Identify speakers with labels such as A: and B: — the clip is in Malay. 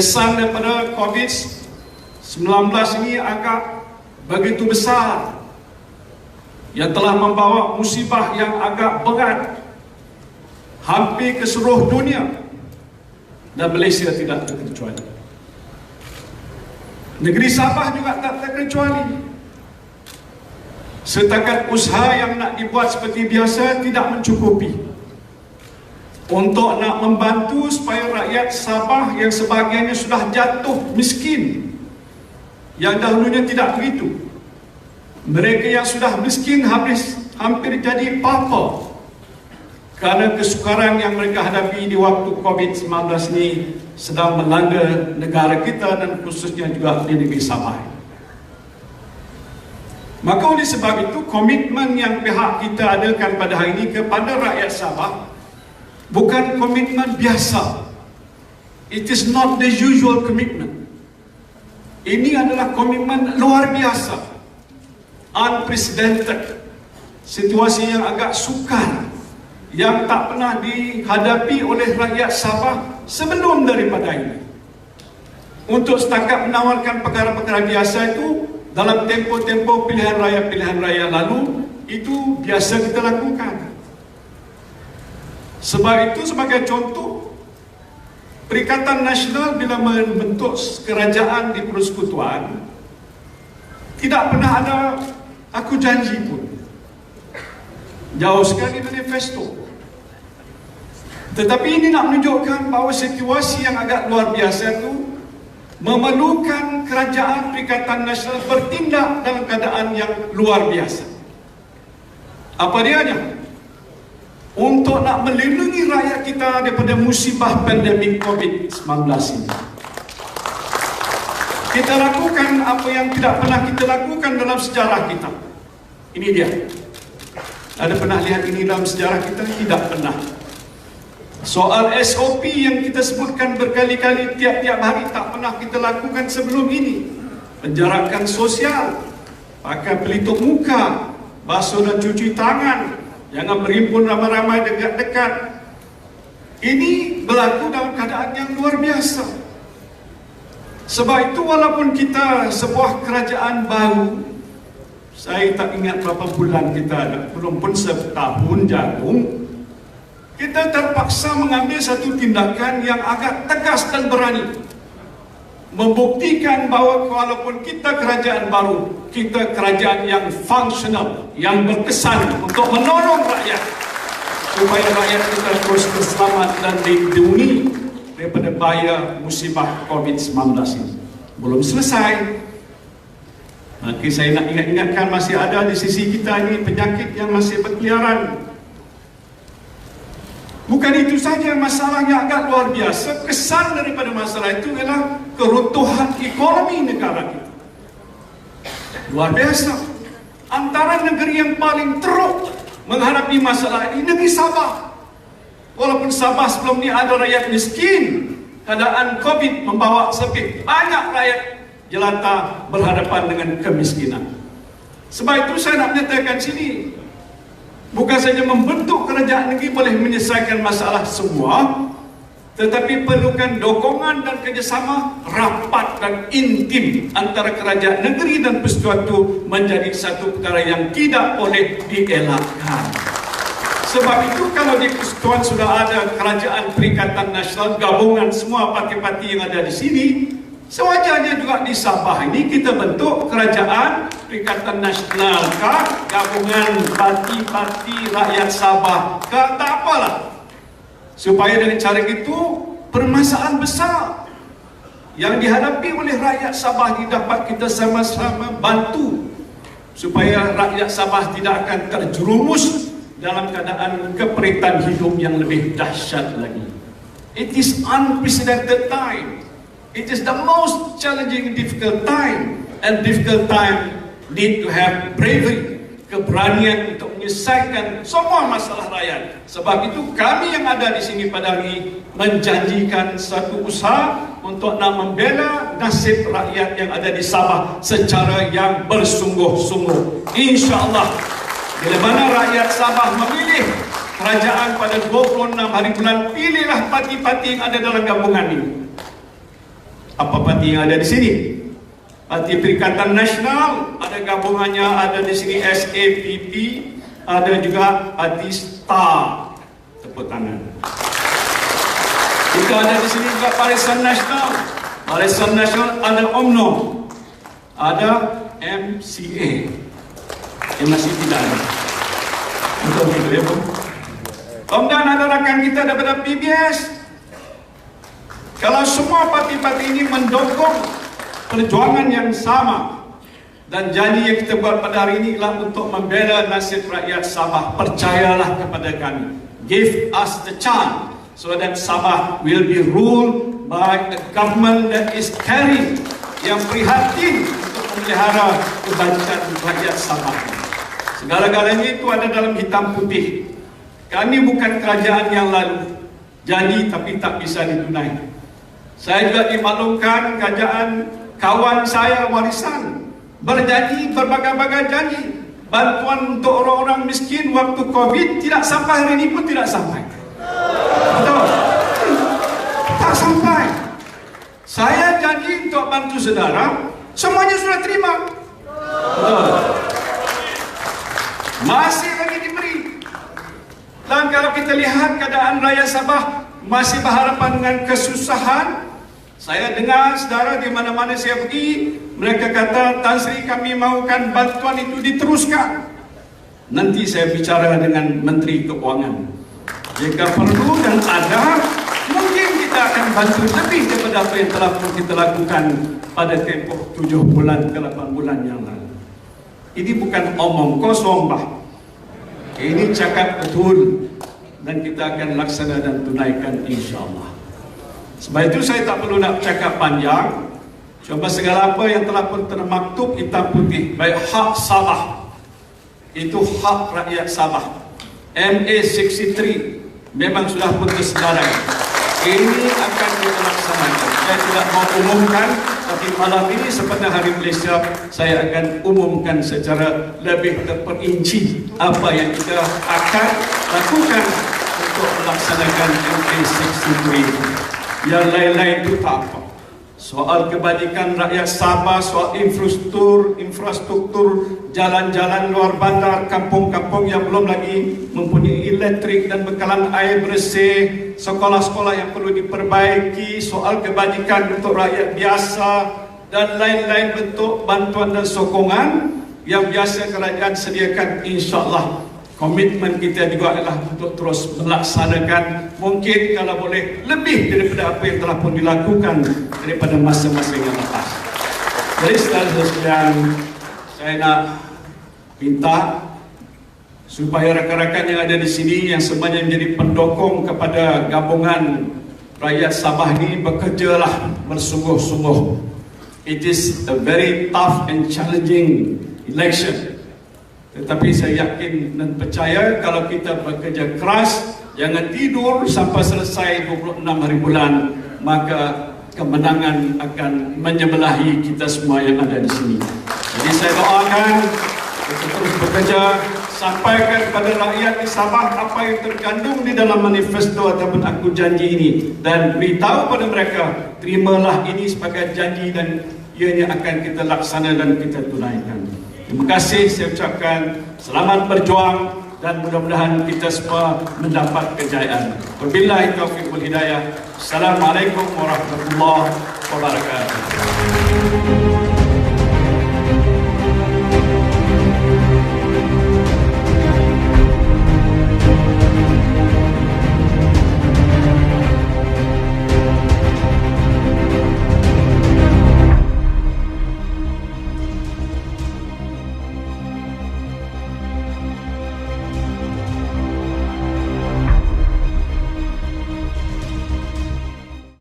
A: kesan daripada COVID-19 ini agak begitu besar, yang telah membawa musibah yang agak berat hampir ke seluruh dunia, dan Malaysia tidak terkecuali. Negeri Sabah juga tak terkecuali. Setakat usaha yang nak dibuat seperti biasa tidak mencukupi untuk nak membantu supaya rakyat Sabah yang sebahagiannya sudah jatuh miskin, yang dahulunya tidak begitu, mereka yang sudah miskin hampir jadi pauper kerana kesukaran yang mereka hadapi di waktu COVID-19 ini sedang melanda negara kita dan khususnya juga di negeri Sabah. Maka oleh sebab itu, komitmen yang pihak kita adakan pada hari ini kepada rakyat Sabah bukan komitmen biasa. It is not the usual commitment. Ini adalah komitmen luar biasa, unprecedented, situasi yang agak sukar, yang tak pernah dihadapi oleh rakyat Sabah sebelum daripada ini. Untuk setakat menawarkan perkara-perkara biasa itu dalam tempoh-tempoh pilihan raya lalu, itu biasa kita lakukan. Sebab itu, sebagai contoh, Perikatan Nasional bila membentuk kerajaan di Persekutuan, tidak pernah ada aku janji pun. Jauh sekali manifesto. Tetapi ini nak menunjukkan bahawa situasi yang agak luar biasa itu memerlukan kerajaan Perikatan Nasional bertindak dalam keadaan yang luar biasa. Apa dianya? Untuk nak melindungi rakyat kita daripada musibah pandemik COVID-19 ini. Kita lakukan apa yang tidak pernah kita lakukan dalam sejarah kita. Ini dia. Ada pernah lihat ini dalam sejarah kita? Tidak pernah. Soal SOP yang kita sebutkan berkali-kali tiap-tiap hari tak pernah kita lakukan sebelum ini. Penjarakan sosial, pakai pelitup muka, basuh dan cuci tangan, jangan berhimpun ramai-ramai dekat-dekat. Ini berlaku dalam keadaan yang luar biasa. Sebab itu walaupun kita sebuah kerajaan baru, saya tak ingat berapa bulan kita ada, belum pun setahun jagung, kita terpaksa mengambil satu tindakan yang agak tegas dan berani, membuktikan bahawa walaupun kita kerajaan baru, kita kerajaan yang fungsional, yang berkesan untuk menolong rakyat supaya rakyat kita terus berselamat dan dilindungi daripada bahaya musibah COVID-19 ini. Belum selesai. Maka saya nak ingatkan masih ada di sisi kita ini penyakit yang masih berkeliaran. Bukan itu saja, masalah yang agak luar biasa. Kesan daripada masalah itu adalah keruntuhan ekonomi negara kita. Luar biasa. Antara negeri yang paling teruk menghadapi masalah ini, negeri Sabah. Walaupun Sabah sebelum ini ada rakyat miskin, keadaan COVID membawa sempit. Banyak rakyat jelata berhadapan dengan kemiskinan. Sebab itu saya nak menyatakan sini, bukan saja membentuk kerajaan negeri boleh menyelesaikan masalah semua, tetapi perlukan dokongan dan kerjasama rapat dan intim antara kerajaan negeri dan persekutuan itu menjadi satu perkara yang tidak boleh dielakkan. Sebab itu kalau di persekutuan sudah ada kerajaan Perikatan Nasional, gabungan semua parti-parti yang ada di sini, sewajarnya juga di Sabah ini kita bentuk kerajaan Perikatan Nasional kah, gabungan parti-parti rakyat Sabah kah, tak apalah. Supaya dengan cara itu permasalahan besar yang dihadapi oleh rakyat Sabah ini dapat kita sama-sama bantu supaya rakyat Sabah tidak akan terjerumus dalam keadaan keperitan hidup yang lebih dahsyat lagi. It is unprecedented time. It is the most challenging and difficult time, and difficult time need to have bravery, keberanian untuk menyelesaikan semua masalah rakyat. Sebab itu kami yang ada di sini pada hari ini menjanjikan satu usaha untuk nak membela nasib rakyat yang ada di Sabah secara yang bersungguh-sungguh. InsyaAllah bila mana rakyat Sabah memilih kerajaan pada 26 hari bulan, pilihlah parti-parti yang ada dalam gabungan ini. apa parti yang ada di sini? Parti Perikatan Nasional, ada gabungannya, ada di sini SAPP, ada juga parti STAR. Tepuk tangan. Juga ada di sini juga Barisan Nasional. Barisan Nasional ada UMNO, ada MCA. Yang masih tidak ada. Betul begitu ya, Bu? Kemudian ada rakan kita daripada PBS. Kalau semua parti-parti ini mendukung perjuangan yang sama dan janji yang kita buat pada hari ini ialah untuk membela nasib rakyat Sabah, percayalah kepada kami. Give us the chance so that Sabah will be ruled by a government that is caring, yang prihatin untuk memelihara kebajikan rakyat Sabah. Segala-galanya itu ada dalam hitam putih. Kami bukan kerajaan yang lalu, janji tapi tak bisa ditunaikan. Saya juga dimaklumkan kerajaan kawan saya warisan berjanji berbagai-bagai janji. Bantuan untuk orang-orang miskin waktu Covid tidak sampai, hari ini pun tidak sampai. Betul? Tak sampai. Saya janji untuk bantu saudara, semuanya sudah terima. Betul? Masih lagi diberi. Dan kalau kita lihat keadaan rakyat Sabah masih berhadapan dengan kesusahan. Saya dengar saudara di mana-mana saya pergi, mereka kata, Tan Sri, kami mahukan bantuan itu diteruskan. Nanti saya bicara dengan Menteri Keuangan. Jika perlu dan ada, mungkin kita akan bantu lebih daripada apa yang telah kita lakukan pada tempoh 7 bulan ke 8 bulan yang lalu. Ini bukan omong kosong, bah. Ini cakap betul dan kita akan laksana dan tunaikan, insyaAllah. Sebab itu saya tak perlu nak cakap panjang. Cuma segala apa yang telah pun termaktub hitam putih, baik hak Sabah, itu hak rakyat Sabah. MA 63 memang sudah pun tersedarai. Ini akan kita laksanakan. Saya tidak mau umumkan, tapi malam ini sepanjang Hari Malaysia saya akan umumkan secara lebih terperinci apa yang kita akan lakukan untuk melaksanakan MA 63. Yang lain-lain itu tak apa. Soal kebajikan rakyat Sabah, soal infrastruktur jalan-jalan luar bandar, kampung-kampung yang belum lagi mempunyai elektrik dan bekalan air bersih, sekolah-sekolah yang perlu diperbaiki, soal kebajikan untuk rakyat biasa dan lain-lain bentuk bantuan dan sokongan yang biasa kerajaan sediakan, insya-Allah. Komitmen kita juga adalah untuk terus melaksanakan, mungkin kalau boleh lebih daripada apa yang telah pun dilakukan daripada masa-masa yang lepas. Jadi saudara-saudara, saya nak minta supaya rakan-rakan yang ada di sini yang semuanya menjadi pendukung kepada gabungan rakyat Sabah ini bekerjalah bersungguh-sungguh. It is a very tough and challenging election. Tetapi saya yakin dan percaya kalau kita bekerja keras, jangan tidur sampai selesai 26 hari bulan, maka kemenangan akan menyebelahi kita semua yang ada di sini. Jadi saya doakan kita terus bekerja, sampaikan kepada rakyat di Sabah apa yang terkandung di dalam manifesto ataupun aku janji ini, dan beritahu pada mereka, terimalah ini sebagai janji dan ianya akan kita laksana dan kita tunaikan. Terima kasih, saya ucapkan selamat berjuang dan mudah-mudahan kita semua mendapat kejayaan. Wabillahi taufiq wal hidayah. Assalamualaikum warahmatullahi wabarakatuh.